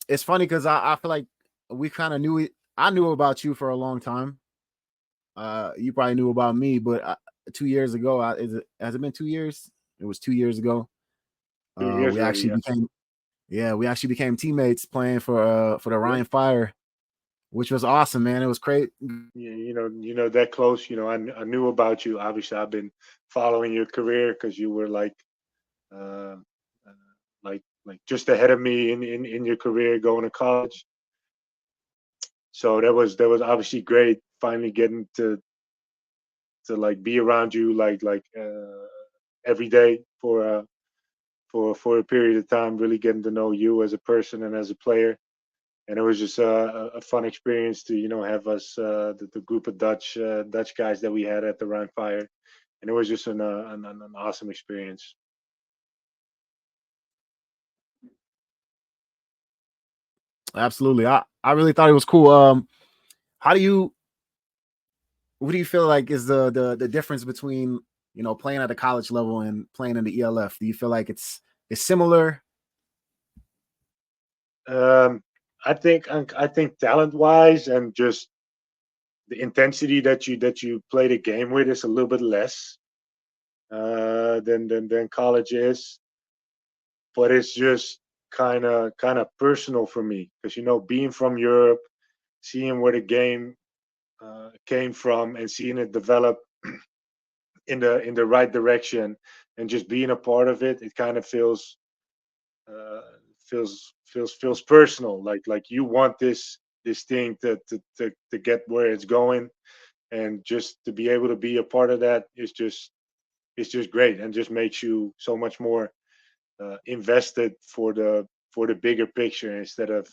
it's funny because I feel like we kind of knew it. I knew about you for a long time. You probably knew about me, but 2 years ago, has it been 2 years? It was 2 years ago. 2 years We already. actually Yeah. became, yeah, we actually became teammates playing for the Yeah. Rhein Fire, which was awesome, man. It was great. Yeah, that close. I knew about you. Obviously, I've been following your career because you were uh, like just ahead of me in your career going to college. So that was obviously great. Finally getting to like be around you every day for a period of time. Really getting to know you as a person and as a player. And it was just a fun experience to have us the group of Dutch guys that we had at the Rhine Fire, and it was just an awesome experience. Absolutely, I really thought it was cool. How do you what do you feel like is the difference between playing at the college level and playing in the ELF? Do you feel like it's similar? Um, I think talent wise and just the intensity that you play the game with is a little bit less than college is, but it's just kind of personal for me because being from Europe, seeing where the game came from and seeing it develop in the right direction and just being a part of it, it kind of uh, feels personal. Like you want this thing to get where it's going, and just to be able to be a part of that is just it's just great and just makes you so much more invested for the bigger picture instead of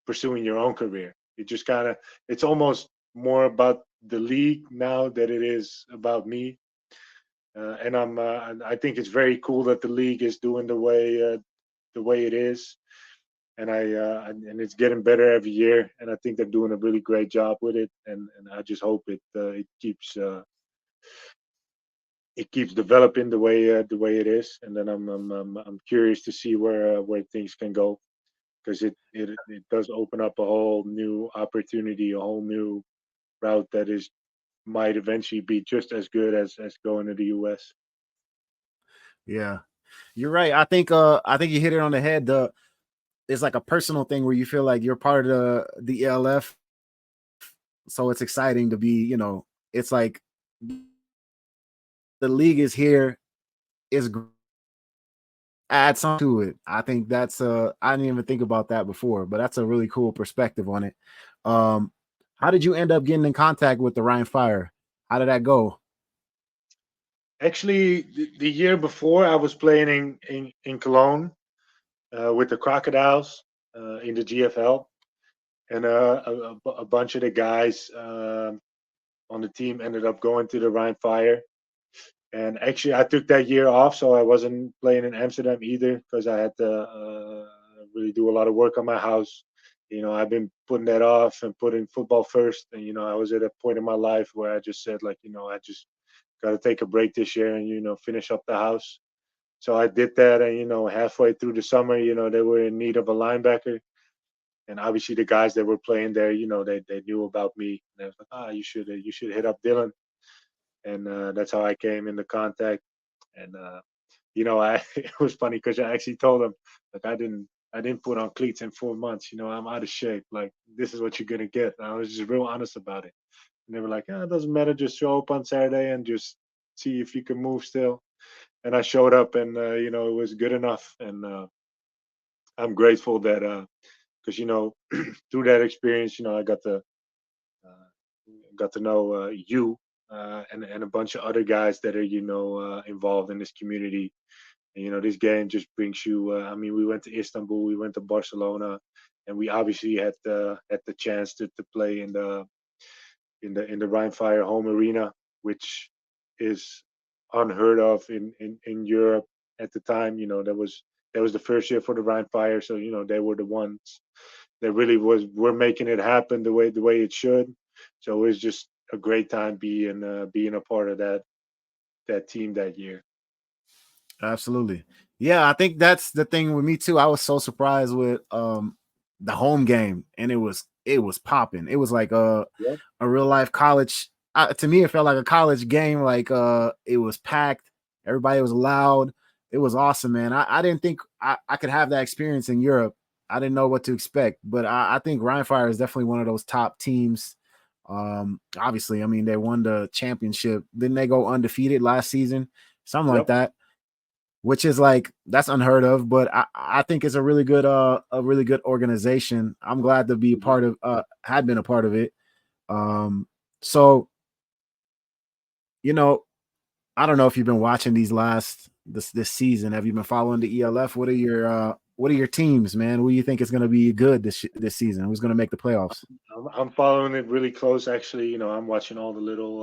pursuing your own career. It's almost more about the league now that it is about me. And I think it's very cool that the league is doing the way it is, and it's getting better every year. And I think they're doing a really great job with it. And I just hope it keeps developing the way it is. And then I'm curious to see where things can go, because it does open up a whole new opportunity, a whole new route that is might eventually be just as good as going to the U.S. Yeah, you're right. I think you hit it on the head. It's like a personal thing where you feel like you're part of the ELF, so it's exciting to be. It's like the league is here. Is add something to it. I think that's I didn't even think about that before, but that's a really cool perspective on it. Um, how did you end up getting in contact with the Ryan Fire? How did that go? Actually, the year before, I was playing in Cologne with the Crocodiles in the GFL, and a bunch of the guys on the team ended up going to the Rhine Fire. And actually, I took that year off, so I wasn't playing in Amsterdam either because I had to really do a lot of work on my house. I've been putting that off and putting football first. And I was at a point in my life where I just said, like, I just got to take a break this year and finish up the house. So I did that, and halfway through the summer, they were in need of a linebacker, and obviously the guys that were playing there, they knew about me. And they was like, you should hit up Dylan, and that's how I came into contact. And I it was funny because I actually told them, like, I didn't put on cleats in 4 months. I'm out of shape. Like, this is what you're gonna get. And I was just real honest about it. And they were like, it doesn't matter. Just show up on Saturday and just see if you can move still. And I showed up, and it was good enough. And I'm grateful that because through that experience, I got to know you and a bunch of other guys that are involved in this community. And, this game just brings you. I mean, we went to Istanbul, we went to Barcelona, and we obviously had the chance to play in the Rhine Fire home arena, which is unheard of in Europe at the time. That was the first year for the Rhine Fire, so they were the ones that really were making it happen the way it should. So it was just a great time being a part of that team that year. Absolutely. Yeah, I think that's the thing with me too. I was so surprised with the home game, and it was popping. It was like Yep. a real life college. To me, it felt like a college game. Like it was packed. Everybody was loud. It was awesome, man. I didn't think I could have that experience in Europe. I didn't know what to expect, but I think Rhein Fire is definitely one of those top teams. Obviously, I mean they won the championship. Didn't they go undefeated last season? Something like Yep. that, which is like that's unheard of. But I think it's a really good organization. I'm glad to be a Mhm. part of had been a part of it. So you know, I don't know if you've been watching this season. Have you been following the ELF? What are your teams, man? Who do you think is going to be good this season? Who's going to make the playoffs? I'm following it really close. Actually, I'm watching all the little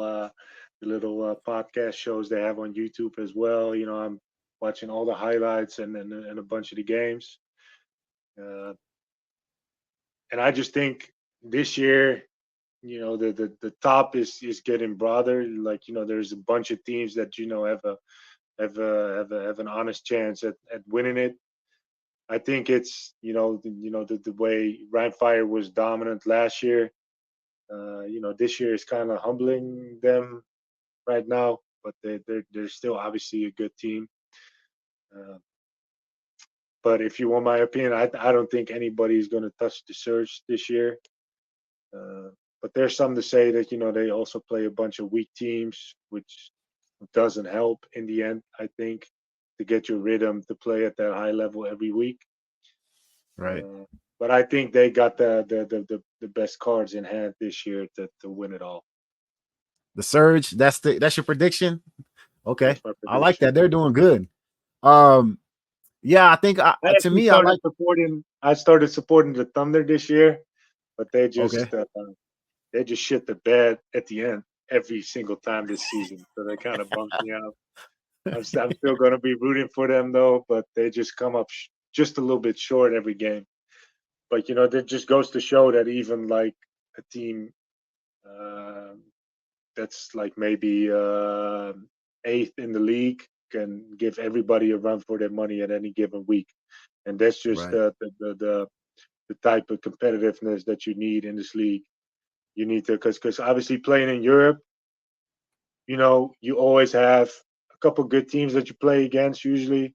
podcast shows they have on YouTube as well. I'm watching all the highlights and a bunch of the games. Uh, and I just think this year, the top is getting broader. Like, there's a bunch of teams that have an honest chance at winning it. I think it's the way Ryan Fire was dominant last year. This year is kind of humbling them right now, but they're still obviously a good team. Uh, but if you want my opinion, I don't think anybody's going to touch the Surge this year. Uh, but there's some to say that they also play a bunch of weak teams, which doesn't help in the end. I think to get your rhythm to play at that high level every week. Right. Uh, but I think they got the best cards in hand this year to win it all. The Surge. That's your prediction. Okay, That's my I like prediction. that. They're doing good. Um, yeah, I think I to actually me, I started like. supporting. I started supporting the Thunder this year, but Okay, they just shit the bed at the end every single time this season. So they kind of bummed me out. I'm still going to be rooting for them though, but they just come up just a little bit short every game. But that just goes to show that even like a team uh, that's like maybe eighth in the league can give everybody a run for their money at any given week, and that's just right, the type of competitiveness that you need in this league. You need to because obviously playing in Europe, you always have a couple good teams that you play against usually,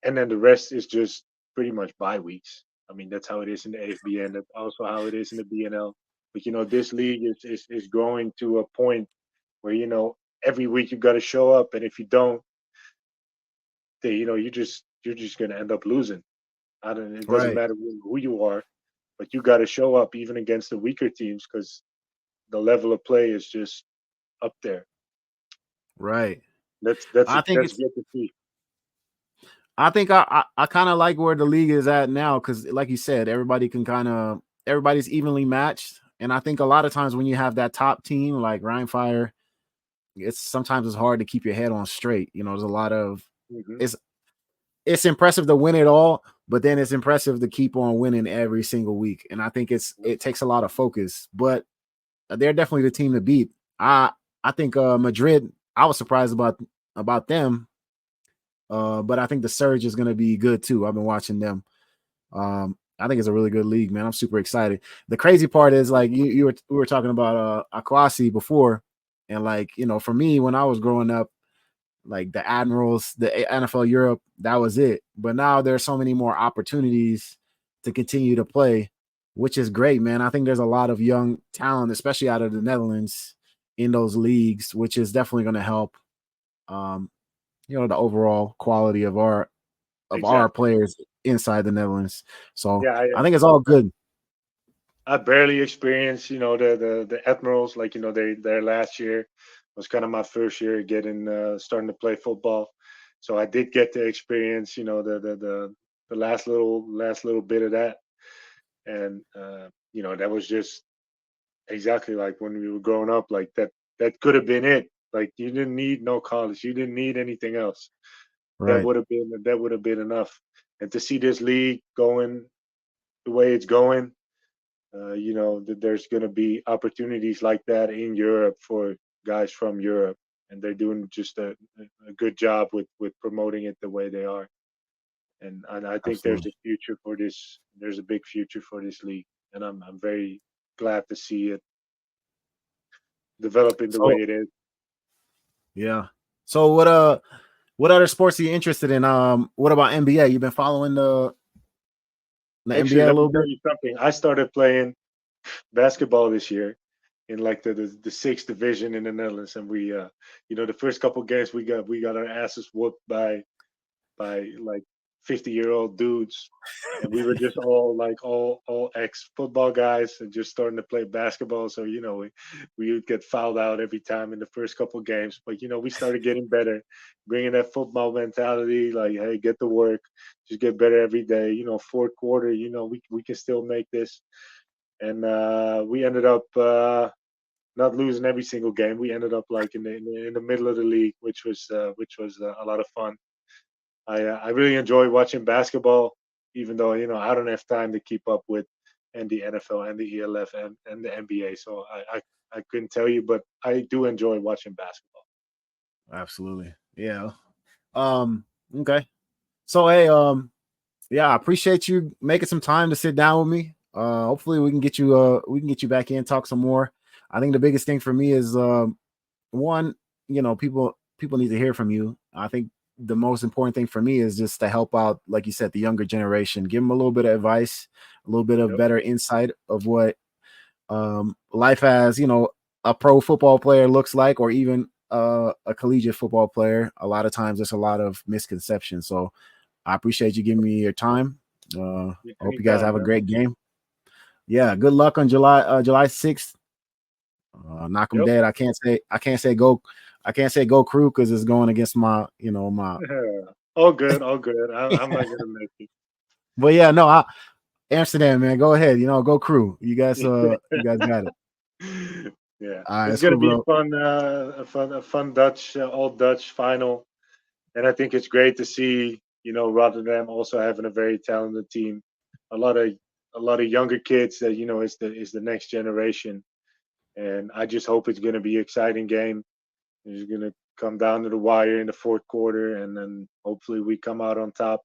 and then the rest is just pretty much bye weeks. I mean, that's how it is in the AFBN. That's also how it is in the BNL. But this league is growing to a point where every week you got to show up, and if you don't, you're just gonna end up losing. I don't. It doesn't right, matter who you are, but you got to show up even against the weaker teams because the level of play is just up there. right. That's that's I think that's it's. good to see. I think I kind of like where the league is at now because, like you said, everybody's evenly matched, and I think a lot of times when you have that top team like Ryan Fire, it's hard to keep your head on straight. There's a lot of Hmm. it's it's impressive to win it all, but then it's impressive to keep on winning every single week. And I think it takes a lot of focus. But they're definitely the team to beat. I I think Madrid. I was surprised about them, but I think the Surge is going to be good too. I've been watching them. I think it's a really good league, man. I'm super excited. The crazy part is like we were talking about Akwasi before, and like for me when I was growing up, like the Admirals, the NFL Europe, that was it. But now there's so many more opportunities to continue to play, which is great, man. I think there's a lot of young talent, especially out of the Netherlands, in those leagues, which is definitely going to help. Um, the overall quality of our Exactly. players inside the Netherlands. So Yeah, I think it's all good. I barely experienced, the Admirals. Like, their last year was kind of my first year getting starting to play football. So I did get to experience, the last little bit of that, and that was just exactly like when we were growing up. Like that could have been it. Like you didn't need no college, you didn't need anything else. Right. That would have been enough. And to see this league going the way it's going, that there's going to be opportunities like that in Europe for guys from Europe. and they're doing just a good job with promoting it the way they are. And I think there's Absolutely. a future for this. There's a big future for this league, and I'm very glad to see it developing the way So it is. yeah. So what other sports are you interested in? What about NBA? You've been following the Actually, NBA a let me little tell bit? you something. I started playing basketball this year in like the sixth division in the Netherlands, and we the first couple games we got our asses whooped by like 50-year-old dudes, and we were just all like all ex football guys and just starting to play basketball. So we would get fouled out every time in the first couple games, but we started getting better, bringing that football mentality. Like, hey, get to work, just get better every day. Fourth quarter, we can still make this, and we ended up. Not losing every single game. We ended up like in the middle of the league, which was a lot of fun. I really enjoy watching basketball, even though I don't have time to keep up with and the NFL and the ELF and the NBA. So I couldn't tell you, but I do enjoy watching basketball. Absolutely. Yeah. Okay. So hey, yeah, I appreciate you making some time to sit down with me. Hopefully we can get you back in, talk some more. I think the biggest thing for me is one, people need to hear from you. I think the most important thing for me is just to help out, like you said, the younger generation, give them a little bit of advice, a little bit of Yep. better insight of what life as a pro football player looks like, or even a collegiate football player. A lot of times there's a lot of misconceptions. So I appreciate you giving me your time. I Yeah, hope you guys anytime, have a man. great game. Yeah, good luck on July 6th. Knock them Yep. dead. I can't say go crew because it's going against my. All good, all good. I'm not gonna make But yeah, no, Amsterdam, man, go ahead. Go crew. You guys got it. it. Yeah, All right, it's it's gonna cool, be bro. a fun Dutch, old Dutch final. And I think it's great to see, Rotterdam also having a very talented team, a lot of a lot of younger kids that is the next generation, and I just hope it's going to be an exciting game. It's going to come down to the wire in the fourth quarter, and then hopefully we come out on top.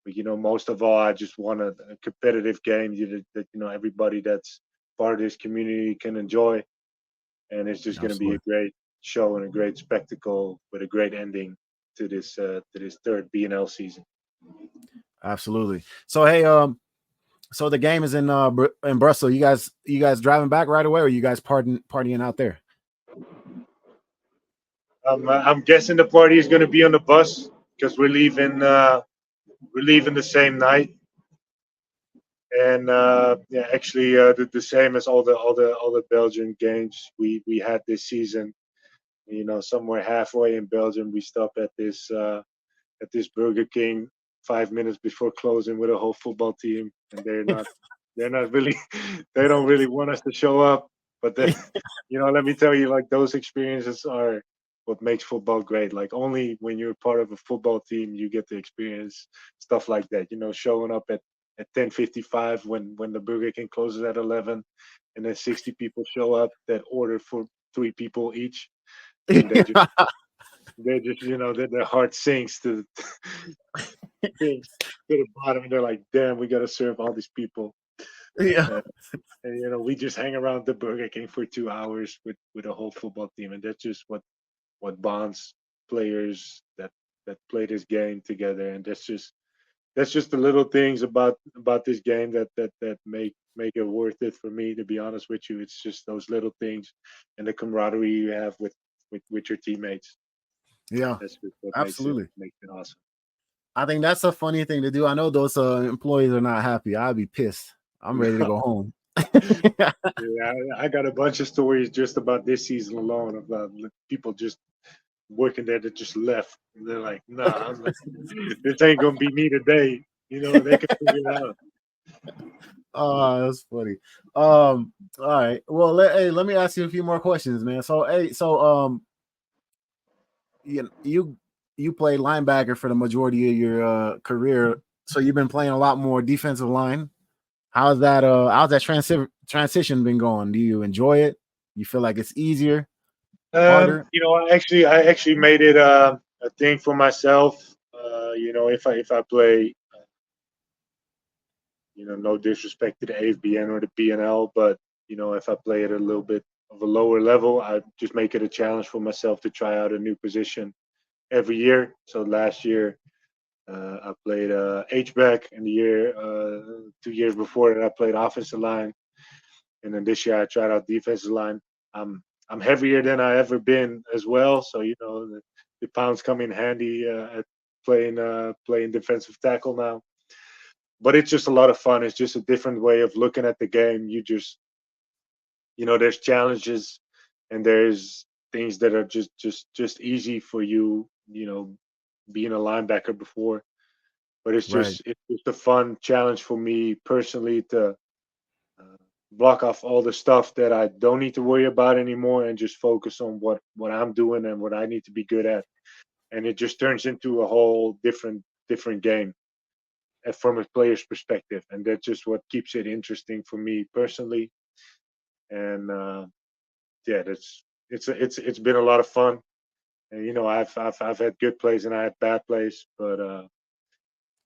But most of all, I just want a competitive game that everybody that's part of this community can enjoy, and it's just going to be a Absolutely, great show and a great spectacle with a great ending to this third BNL season. absolutely. So hey, so the game is in Brussels. You guys driving back right away, or you guys partying out there? I'm guessing the party is going to be on the bus because we're leaving the same night, and yeah, actually the same as all the Belgian games we had this season. Somewhere halfway in Belgium, we stop at this Burger King 5 minutes before closing with a whole football team, and they're not really they don't really want us to show up. But then, let me tell you, like those experiences are what makes football great. Like only when you're part of a football team you get to experience stuff like that. Showing up at 10:55 when the Burger King closes at 11, and then 60 people show up that order for three people each, and they just their heart sinks to the bottom, and they're like, "Damn, we got to serve all these people." Yeah. And, and we just hang around the Burger King for 2 hours with a whole football team, and that's just what bonds players that play this game together. And that's just the little things about this game that make it worth it for me. To be honest with you, it's just those little things and the camaraderie you have with your teammates. Yeah, That's just what makes it absolutely. makes it awesome. I think that's a funny thing to do. I know those employees are not happy. I'd be pissed. I'm ready to go home. Yeah, I got a bunch of stories just about this season alone about people just working there that just left. And they're like, nah, I'm like, this ain't gonna be me today. They can figure it out. Oh, that's funny. All right. Well, hey, let me ask you a few more questions, man. So, hey, you played linebacker for the majority of your career, so you've been playing a lot more defensive line. How's that transition been going? Do you enjoy it? You feel like it's easier? harder? I actually made it a thing for myself. If I play, no disrespect to the AFBN or the BNL, but if I play at a little bit of a lower level, I just make it a challenge for myself to try out a new position every year. So last year, I played H-back, and the year 2 years before that, I played offensive line, and then this year I tried out defensive line. I'm heavier than I ever been as well, so the pounds come in handy at playing defensive tackle now. But it's just a lot of fun. It's just a different way of looking at the game. There's challenges, and there's things that are just easy for you. Being a linebacker before, but Right. it's just a fun challenge for me personally to block off all the stuff that I don't need to worry about anymore and just focus on what I'm doing and what I need to be good at. And it just turns into a whole different game from a player's perspective, and that's just what keeps it interesting for me personally. And yeah, it's been a lot of fun. And I've had good plays and I had bad plays, but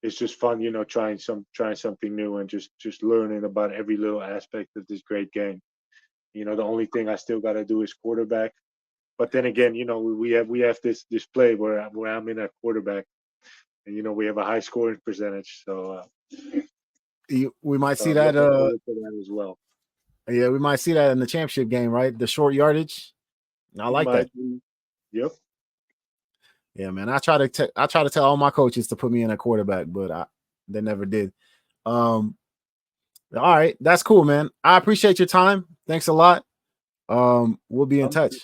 it's just fun, trying something new and just learning about every little aspect of this great game. The only thing I still got to do is quarterback. But then again, we have this play where I'm in at quarterback, and we have a high scoring percentage. So We might see I'm that. looking forward to that as well. Yeah, we might see that in the championship game, right? The short yardage. I We like that. might be. Yep. Yeah, man. I try to tell all my coaches to put me in a quarterback, but they never did. All right, that's cool, man. I appreciate your time. Thanks a lot. We'll be in touch.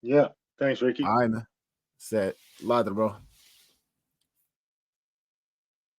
Yeah. Thanks, Ricky. All right, man. Set. Ladder, bro.